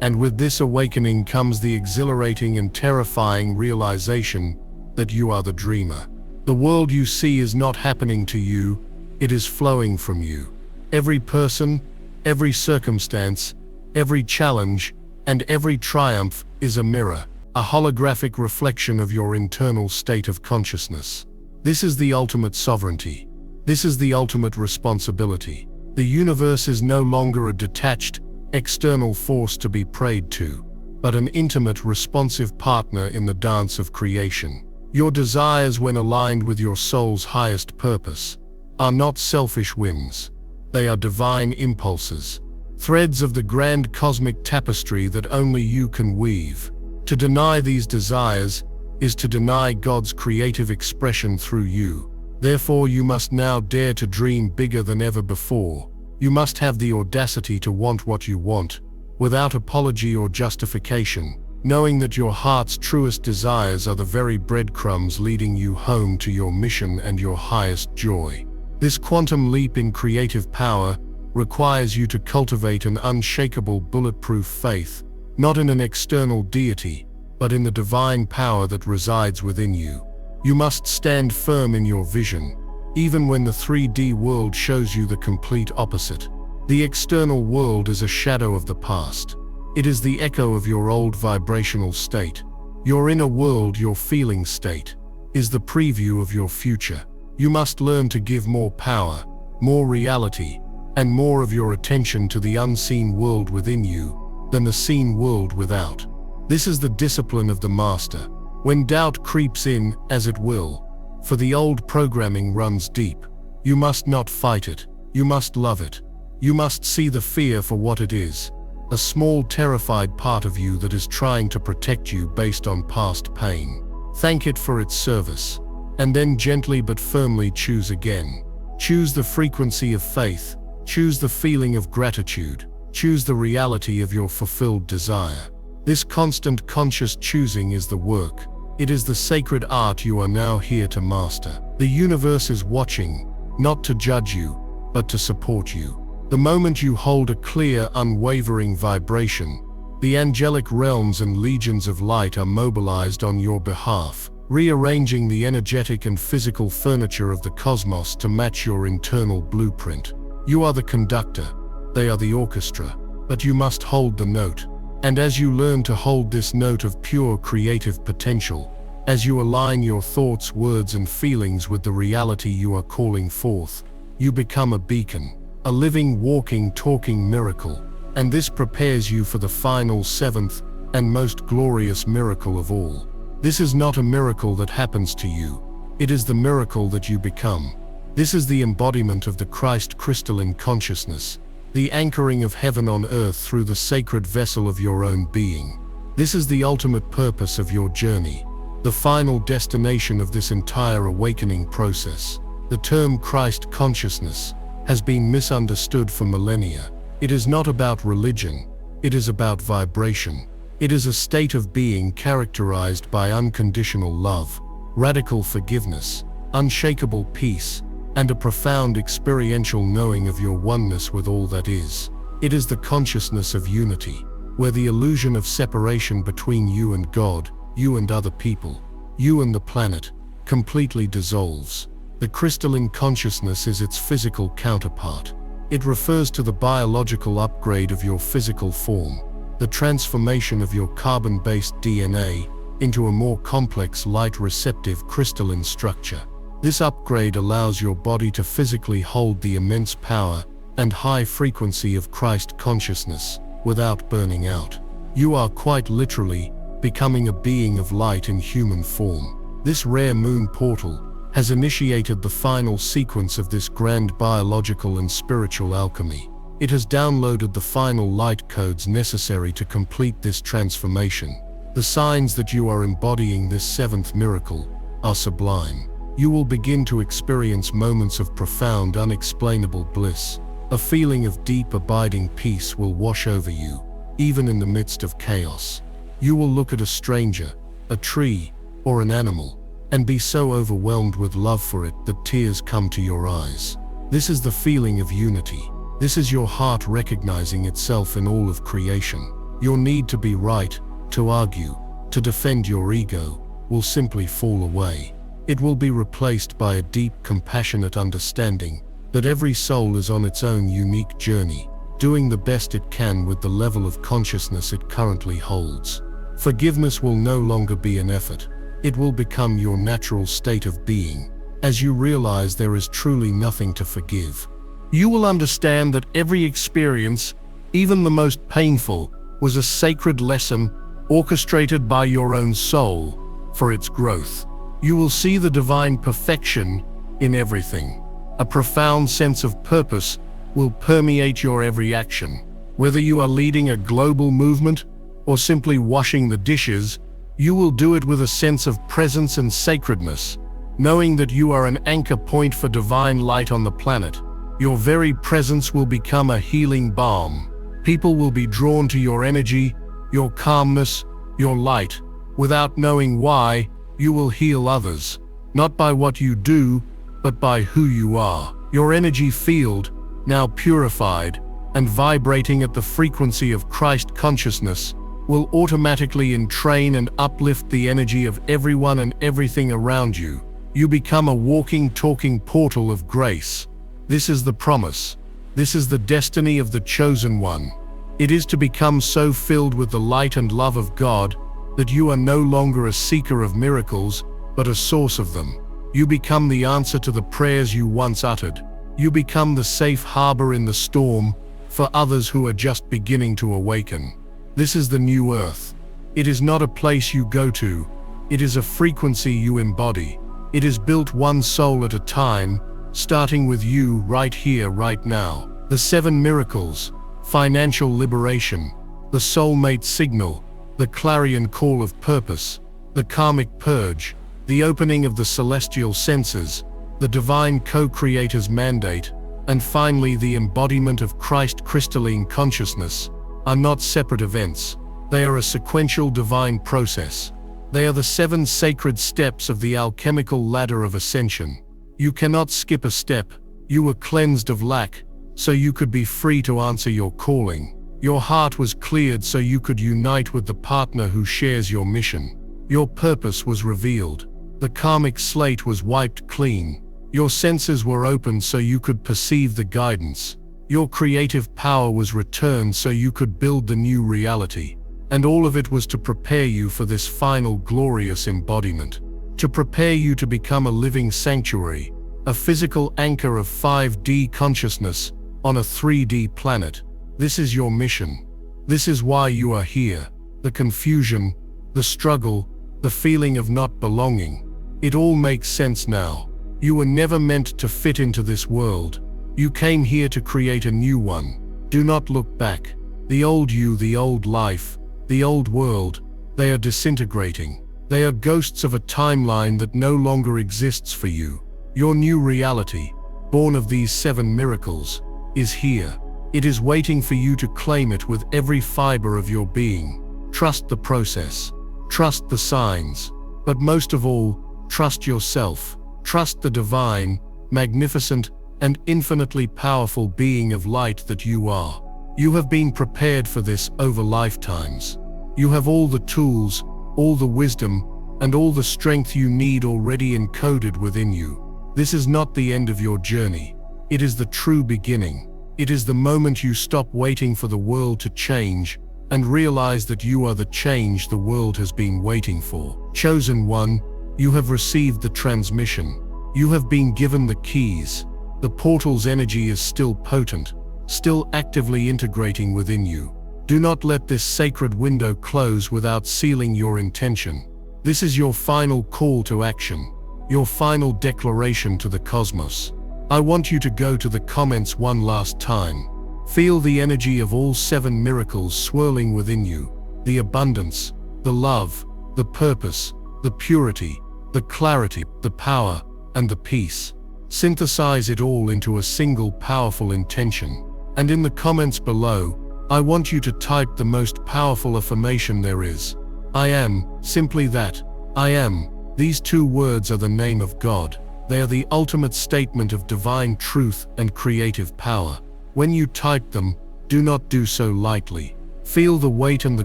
and with this awakening comes the exhilarating and terrifying realization that you are the dreamer. The world you see is not happening to you, it is flowing from you. Every person, every circumstance, every challenge, and every triumph is a mirror, a holographic reflection of your internal state of consciousness. This is the ultimate sovereignty. This is the ultimate responsibility. The universe is no longer a detached, external force to be prayed to, but an intimate, responsive partner in the dance of creation. Your desires, when aligned with your soul's highest purpose, are not selfish whims. They are divine impulses, threads of the grand cosmic tapestry that only you can weave. To deny these desires is to deny God's creative expression through you. Therefore, you must now dare to dream bigger than ever before. You must have the audacity to want what you want, without apology or justification, knowing that your heart's truest desires are the very breadcrumbs leading you home to your mission and your highest joy. This quantum leap in creative power requires you to cultivate an unshakable, bulletproof faith, not in an external deity, but in the divine power that resides within you. You must stand firm in your vision, even when the 3D world shows you the complete opposite. The external world is a shadow of the past. It is the echo of your old vibrational state. Your inner world, your feeling state, is the preview of your future. You must learn to give more power, more reality, and more of your attention to the unseen world within you than the seen world without. This is the discipline of the master. When doubt creeps in, as it will, for the old programming runs deep, you must not fight it, you must love it. You must see the fear for what it is, a small, terrified part of you that is trying to protect you based on past pain. Thank it for its service, and then gently but firmly choose again. Choose the frequency of faith, choose the feeling of gratitude, choose the reality of your fulfilled desire. This constant conscious choosing is the work. It is the sacred art you are now here to master. The universe is watching, not to judge you, but to support you. The moment you hold a clear, unwavering vibration, the angelic realms and legions of light are mobilized on your behalf, rearranging the energetic and physical furniture of the cosmos to match your internal blueprint. You are the conductor, they are the orchestra, but you must hold the note. And as you learn to hold this note of pure creative potential, as you align your thoughts, words, and feelings with the reality you are calling forth, you become a beacon, a living, walking, talking miracle. And this prepares you for the final, seventh, and most glorious miracle of all. This is not a miracle that happens to you. It is the miracle that you become. This is the embodiment of the Christ crystalline consciousness, the anchoring of heaven on earth through the sacred vessel of your own being. This is the ultimate purpose of your journey, the final destination of this entire awakening process. The term Christ consciousness has been misunderstood for millennia. It is not about religion, it is about vibration. It is a state of being characterized by unconditional love, radical forgiveness, unshakable peace, and a profound experiential knowing of your oneness with all that is. It is the consciousness of unity, where the illusion of separation between you and God, you and other people, you and the planet, completely dissolves. The crystalline consciousness is its physical counterpart. It refers to the biological upgrade of your physical form, the transformation of your carbon-based DNA into a more complex light-receptive crystalline structure. This upgrade allows your body to physically hold the immense power and high frequency of Christ consciousness without burning out. You are quite literally becoming a being of light in human form. This rare moon portal has initiated the final sequence of this grand biological and spiritual alchemy. It has downloaded the final light codes necessary to complete this transformation. The signs that you are embodying this seventh miracle are sublime. You will begin to experience moments of profound, unexplainable bliss. A feeling of deep, abiding peace will wash over you, even in the midst of chaos. You will look at a stranger, a tree, or an animal, and be so overwhelmed with love for it that tears come to your eyes. This is the feeling of unity. This is your heart recognizing itself in all of creation. Your need to be right, to argue, to defend your ego, will simply fall away. It will be replaced by a deep, compassionate understanding that every soul is on its own unique journey, doing the best it can with the level of consciousness it currently holds. Forgiveness will no longer be an effort. It will become your natural state of being. As you realize there is truly nothing to forgive, you will understand that every experience, even the most painful, was a sacred lesson orchestrated by your own soul for its growth. You will see the divine perfection in everything. A profound sense of purpose will permeate your every action. Whether you are leading a global movement or simply washing the dishes, you will do it with a sense of presence and sacredness, knowing that you are an anchor point for divine light on the planet. Your very presence will become a healing balm. People will be drawn to your energy, your calmness, your light. Without knowing why, you will heal others, not by what you do, but by who you are. Your energy field, now purified and vibrating at the frequency of Christ consciousness, will automatically entrain and uplift the energy of everyone and everything around you. You become a walking, talking portal of grace. This is the promise. This is the destiny of the chosen one. It is to become so filled with the light and love of God that you are no longer a seeker of miracles, but a source of them. You become the answer to the prayers you once uttered. You become the safe harbor in the storm for others who are just beginning to awaken. This is the new earth. It is not a place you go to. It is a frequency you embody. It is built one soul at a time, starting with you right here, right now. The 7 miracles, financial liberation, the soulmate signal, the clarion call of purpose, the karmic purge, the opening of the celestial senses, the divine co-creator's mandate, and finally the embodiment of Christ crystalline consciousness, are not separate events. They are a sequential divine process. They are the 7 sacred steps of the alchemical ladder of ascension. You cannot skip a step. You were cleansed of lack, so you could be free to answer your calling. Your heart was cleared so you could unite with the partner who shares your mission. Your purpose was revealed. The karmic slate was wiped clean. Your senses were opened so you could perceive the guidance. Your creative power was returned so you could build the new reality. And all of it was to prepare you for this final glorious embodiment. To prepare you to become a living sanctuary, a physical anchor of 5D consciousness on a 3D planet. This is your mission. This is why you are here. The confusion, the struggle, the feeling of not belonging. It all makes sense now. You were never meant to fit into this world. You came here to create a new one. Do not look back. The old you, the old life, the old world, they are disintegrating. They are ghosts of a timeline that no longer exists for you. Your new reality, born of these 7 miracles, is here. It is waiting for you to claim it with every fiber of your being. Trust the process. Trust the signs. But most of all, trust yourself. Trust the divine, magnificent, and infinitely powerful being of light that you are. You have been prepared for this over lifetimes. You have all the tools, all the wisdom, and all the strength you need already encoded within you. This is not the end of your journey. It is the true beginning. It is the moment you stop waiting for the world to change and realize that you are the change the world has been waiting for. Chosen one, you have received the transmission. You have been given the keys. The portal's energy is still potent, still actively integrating within you. Do not let this sacred window close without sealing your intention. This is your final call to action, your final declaration to the cosmos. I want you to go to the comments one last time. Feel the energy of all 7 miracles swirling within you, the abundance, the love, the purpose, the purity, the clarity, the power, and the peace. Synthesize it all into a single powerful intention. And in the comments below, I want you to type the most powerful affirmation there is. I am, simply that, I am. These 2 words are the name of God. They are the ultimate statement of divine truth and creative power. When you type them, do not do so lightly. Feel the weight and the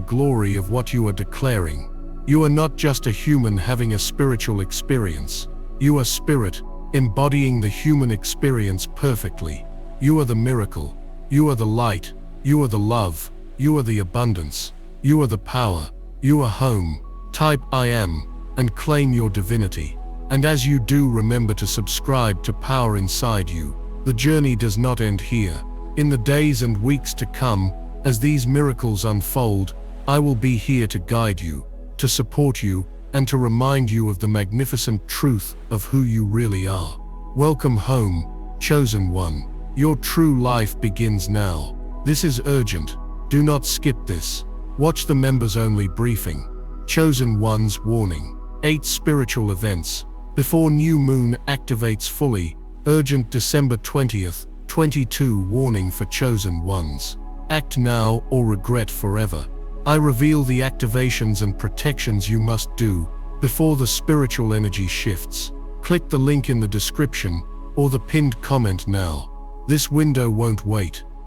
glory of what you are declaring. You are not just a human having a spiritual experience. You are spirit, embodying the human experience perfectly. You are the miracle. You are the light. You are the love. You are the abundance. You are the power. You are home. Type I am and claim your divinity. And as you do, remember to subscribe to Power Inside You. The journey does not end here. In the days and weeks to come, as these miracles unfold, I will be here to guide you, to support you, and to remind you of the magnificent truth of who you really are. Welcome home, chosen one. Your true life begins now. This is urgent. Do not skip this. Watch the members-only briefing. Chosen one's warning. 8 spiritual events. Before new moon activates fully. Urgent December 20th, 22 warning for chosen ones. Act now or regret forever. I reveal the activations and protections you must do before the spiritual energy shifts. Click the link in the description or the pinned comment now. This window won't wait.